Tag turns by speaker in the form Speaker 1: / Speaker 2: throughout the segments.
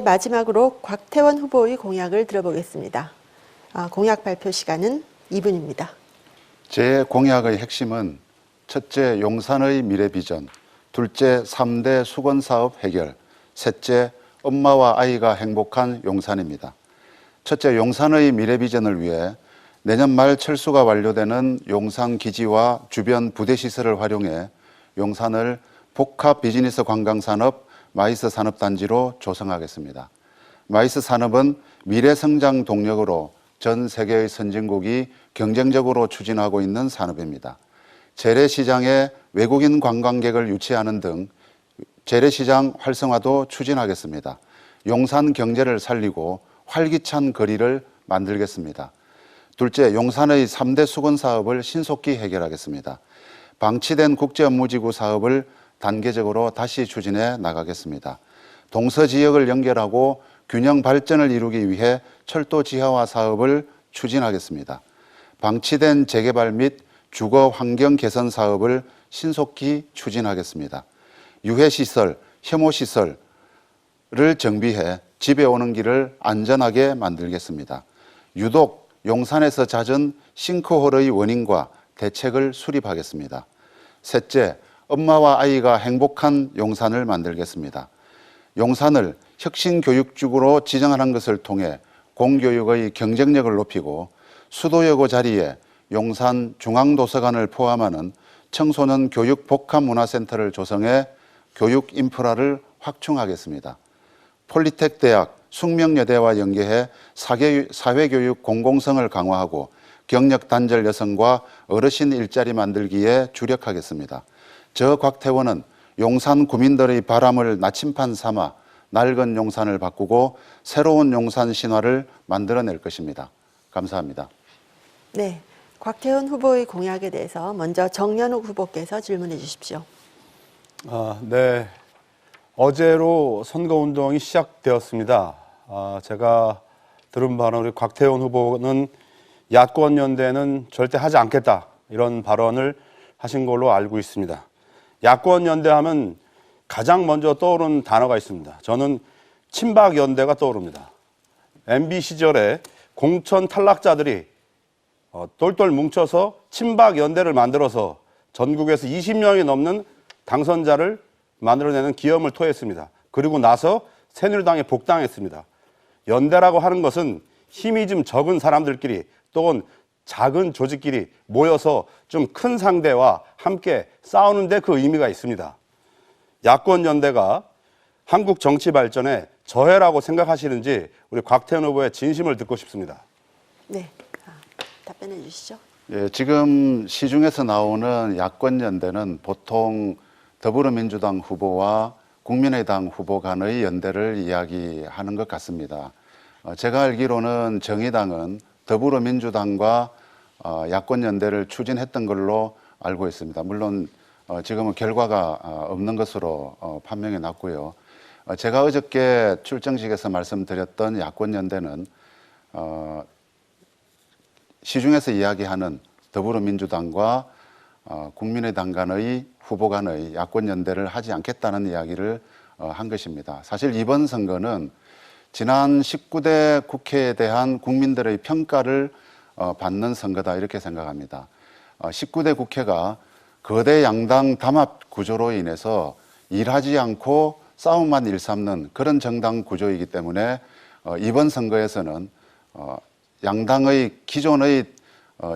Speaker 1: 마지막으로 곽태원 후보의 공약을 들어보겠습니다. 공약 발표 시간은 2분입니다.
Speaker 2: 제 공약의 핵심은 첫째, 용산의 미래 비전, 둘째, 3대 수건사업 해결, 셋째, 엄마와 아이가 행복한 용산입니다. 첫째, 용산의 미래 비전을 위해 내년 말 철수가 완료되는 용산 기지와 주변 부대시설을 활용해 용산을 복합 비즈니스 관광산업 마이스 산업단지로 조성하겠습니다. 마이스 산업은 미래 성장 동력으로 전 세계의 선진국이 경쟁적으로 추진하고 있는 산업입니다. 재래시장에 외국인 관광객을 유치하는 등 재래시장 활성화도 추진하겠습니다. 용산 경제를 살리고 활기찬 거리를 만들겠습니다. 둘째, 용산의 3대 수건 사업을 신속히 해결하겠습니다. 방치된 국제업무지구 사업을 단계적으로 다시 추진해 나가겠습니다. 동서지역을 연결하고 균형 발전을 이루기 위해 철도 지하화 사업을 추진하겠습니다. 방치된 재개발 및 주거 환경 개선 사업을 신속히 추진하겠습니다. 유해시설, 혐오시설을 정비해 집에 오는 길을 안전하게 만들겠습니다. 유독 용산에서 잦은 싱크홀의 원인과 대책을 수립하겠습니다. 셋째, 엄마와 아이가 행복한 용산을 만들겠습니다. 용산을 혁신교육지구로 지정하는 것을 통해 공교육의 경쟁력을 높이고 수도여고 자리에 용산 중앙도서관을 포함하는 청소년 교육 복합문화센터를 조성해 교육 인프라를 확충하겠습니다. 폴리텍 대학, 숙명여대와 연계해 사회교육 공공성을 강화하고 경력 단절 여성과 어르신 일자리 만들기에 주력하겠습니다. 저 곽태원은 용산 구민들의 바람을 나침판 삼아 낡은 용산을 바꾸고 새로운 용산 신화를 만들어낼 것입니다. 감사합니다.
Speaker 1: 네, 곽태원 후보의 공약에 대해서 먼저 정연욱 후보께서 질문해 주십시오.
Speaker 3: 네. 어제로 선거운동이 시작되었습니다. 제가 들은 바는 우리 곽태원 후보는 야권연대는 절대 하지 않겠다 이런 발언을 하신 걸로 알고 있습니다. 야권연대하면 가장 먼저 떠오르는 단어가 있습니다. 저는 친박연대가 떠오릅니다. MB 시절에 공천 탈락자들이 똘똘 뭉쳐서 친박연대를 만들어서 전국에서 20명이 넘는 당선자를 만들어내는 기염을 토했습니다. 그리고 나서 새누리당에 복당했습니다. 연대라고 하는 것은 힘이 좀 적은 사람들끼리 또는 작은 조직끼리 모여서 좀 큰 상대와 함께 싸우는 데 그 의미가 있습니다. 야권 연대가 한국 정치 발전에 저해라고 생각하시는지 우리 곽태원 후보의 진심을 듣고 싶습니다.
Speaker 1: 네, 답변해 주시죠.
Speaker 2: 예, 지금 시중에서 나오는 야권 연대는 보통 더불어민주당 후보와 국민의당 후보 간의 연대를 이야기하는 것 같습니다. 제가 알기로는 정의당은 더불어민주당과 야권 연대를 추진했던 걸로 알고 있습니다. 물론 지금은 결과가 없는 것으로 판명이 났고요. 제가 어저께 출정식에서 말씀드렸던 야권 연대는 시중에서 이야기하는 더불어민주당과 국민의당 간의 후보 간의 야권 연대를 하지 않겠다는 이야기를 한 것입니다. 사실 이번 선거는 지난 19대 국회에 대한 국민들의 평가를 받는 선거다 이렇게 생각합니다. 19대 국회가 거대 양당 담합 구조로 인해서 일하지 않고 싸움만 일삼는 그런 정당 구조이기 때문에 이번 선거에서는 양당의 기존의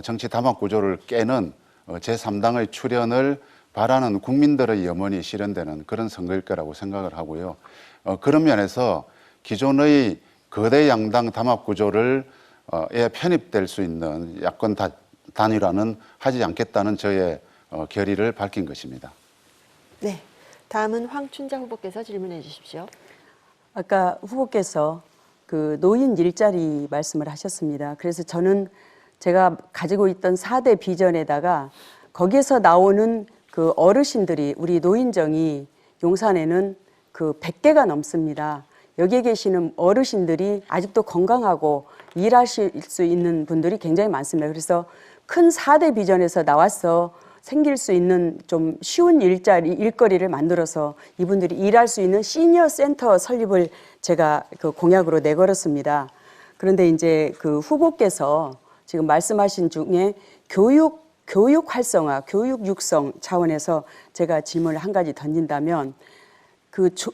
Speaker 2: 정치 담합 구조를 깨는 제3당의 출현을 바라는 국민들의 염원이 실현되는 그런 선거일 거라고 생각을 하고요. 그런 면에서 기존의 거대 양당 담합 구조를 편입될 수 있는 야권 단일화는 하지 않겠다는 저의 결의를 밝힌 것입니다.
Speaker 1: 네, 다음은 황춘자 후보께서 질문해 주십시오.
Speaker 4: 아까 후보께서 그 노인 일자리 말씀을 하셨습니다. 그래서 저는 제가 가지고 있던 4대 비전에다가 거기에서 나오는 그 어르신들이 우리 노인정이 용산에는 그 100개가 넘습니다. 여기에 계시는 어르신들이 아직도 건강하고 일하실 수 있는 분들이 굉장히 많습니다. 그래서 큰 4대 비전에서 나와서 생길 수 있는 좀 쉬운 일거리를 만들어서 이분들이 일할 수 있는 시니어 센터 설립을 제가 그 공약으로 내걸었습니다. 그런데 이제 그 후보께서 지금 말씀하신 중에 교육 활성화, 교육 육성 차원에서 제가 질문을 한 가지 던진다면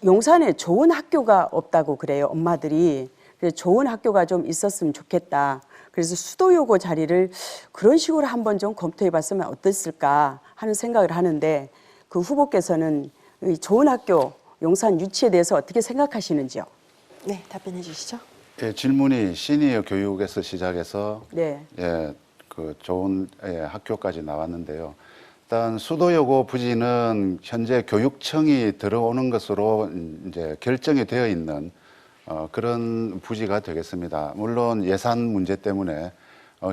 Speaker 4: 용산에 좋은 학교가 없다고 그래요, 엄마들이. 그래서 좋은 학교가 좀 있었으면 좋겠다. 그래서 수도요고 자리를 그런 식으로 한번 좀 검토해 봤으면 어땠을까 하는 생각을 하는데 그 후보께서는 이 좋은 학교, 용산 유치에 대해서 어떻게 생각하시는지요?
Speaker 1: 네, 답변해 주시죠.
Speaker 2: 예, 질문이 시니어 교육에서 시작해서
Speaker 4: 네.
Speaker 2: 그 좋은 학교까지 나왔는데요. 일단 수도여고 부지는 현재 교육청이 들어오는 것으로 이제 결정이 되어 있는 그런 부지가 되겠습니다. 물론 예산 문제 때문에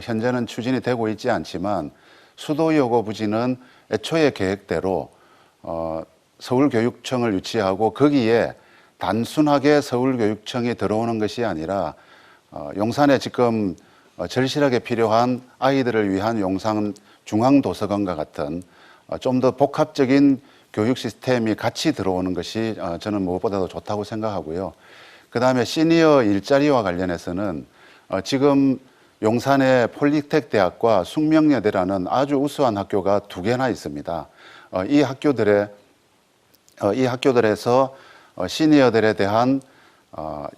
Speaker 2: 현재는 추진이 되고 있지 않지만 수도여고 부지는 애초에 계획대로 서울교육청을 유치하고 거기에 단순하게 서울교육청이 들어오는 것이 아니라 용산에 지금 절실하게 필요한 아이들을 위한 용산 중앙도서관과 같은 좀 더 복합적인 교육 시스템이 같이 들어오는 것이 저는 무엇보다도 좋다고 생각하고요. 그 다음에 시니어 일자리와 관련해서는 지금 용산의 폴리텍 대학과 숙명여대라는 아주 우수한 학교가 2개나 있습니다. 이 학교들에서 시니어들에 대한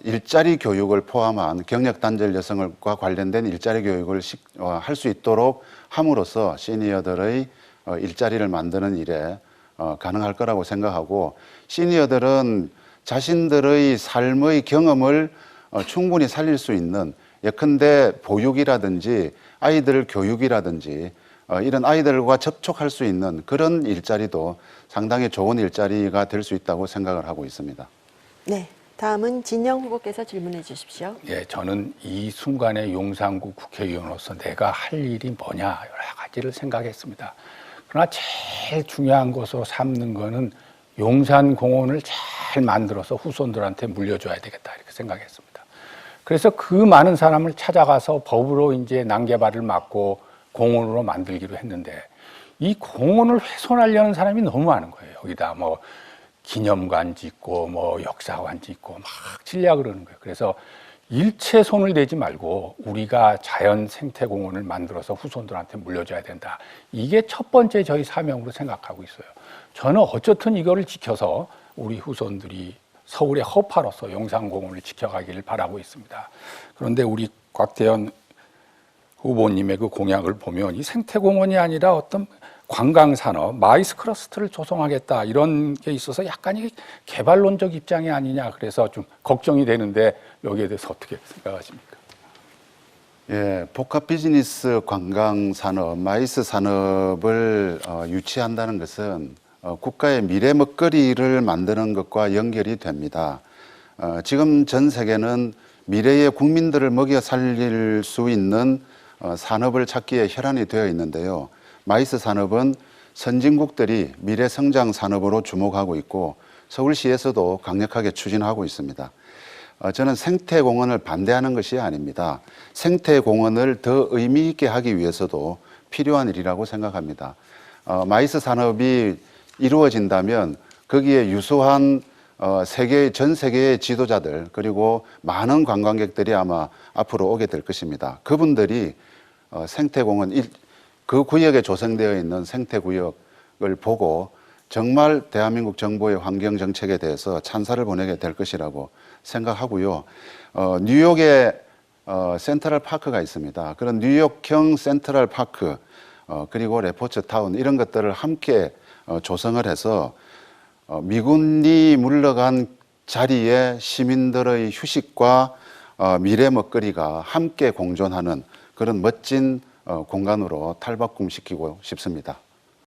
Speaker 2: 일자리 교육을 포함한 경력 단절 여성과 관련된 일자리 교육을 할 수 있도록 함으로써 시니어들의 일자리를 만드는 일에 가능할 거라고 생각하고 시니어들은 자신들의 삶의 경험을 충분히 살릴 수 있는 예컨대 보육이라든지 아이들 교육이라든지 이런 아이들과 접촉할 수 있는 그런 일자리도 상당히 좋은 일자리가 될 수 있다고 생각을 하고 있습니다.
Speaker 1: 네, 다음은 진영 후보께서 질문해 주십시오.
Speaker 5: 예, 저는 이 순간에 용산구 국회의원으로서 내가 할 일이 뭐냐 여러 가지를 생각했습니다. 그러나 제일 중요한 것으로 삼는 거는 용산공원을 잘 만들어서 후손들한테 물려줘야 되겠다 이렇게 생각했습니다. 그래서 그 많은 사람을 찾아가서 법으로 이제 난개발을 막고 공원으로 만들기로 했는데 이 공원을 훼손하려는 사람이 너무 많은 거예요. 여기다 뭐 기념관 짓고 뭐 역사관 짓고 막 짓려고 그러는 거예요. 그래서 일체 손을 대지 말고 우리가 자연 생태공원을 만들어서 후손들한테 물려줘야 된다. 이게 첫 번째 저희 사명으로 생각하고 있어요. 저는 어쨌든 이거를 지켜서 우리 후손들이 서울의 허파로서 용산공원을 지켜가기를 바라고 있습니다. 그런데 우리 곽태현 후보님의 그 공약을 보면 이 생태공원이 아니라 어떤 관광산업, 마이스 클러스터를 조성하겠다 이런 게 있어서 약간 개발론적 입장이 아니냐 그래서 좀 걱정이 되는데 여기에 대해서 어떻게 생각하십니까?
Speaker 2: 예, 복합 비즈니스 관광 산업, 마이스 산업을 유치한다는 것은 국가의 미래 먹거리를 만드는 것과 연결이 됩니다. 지금 전 세계는 미래의 국민들을 먹여 살릴 수 있는 산업을 찾기에 혈안이 되어 있는데요. 마이스 산업은 선진국들이 미래 성장 산업으로 주목하고 있고 서울시에서도 강력하게 추진하고 있습니다. 저는 생태공원을 반대하는 것이 아닙니다. 생태공원을 더 의미 있게 하기 위해서도 필요한 일이라고 생각합니다. 마이스 산업이 이루어진다면 거기에 유수한 전 세계의 지도자들 그리고 많은 관광객들이 아마 앞으로 오게 될 것입니다. 그분들이 생태공원 그 구역에 조성되어 있는 생태구역을 보고 정말 대한민국 정부의 환경정책에 대해서 찬사를 보내게 될 것이라고 생각하고요. 뉴욕에 센트럴 파크가 있습니다. 그런 뉴욕형 센트럴 파크 그리고 레포츠 타운 이런 것들을 함께 조성을 해서 미군이 물러간 자리에 시민들의 휴식과 미래 먹거리가 함께 공존하는 그런 멋진 공간으로 탈바꿈시키고 싶습니다.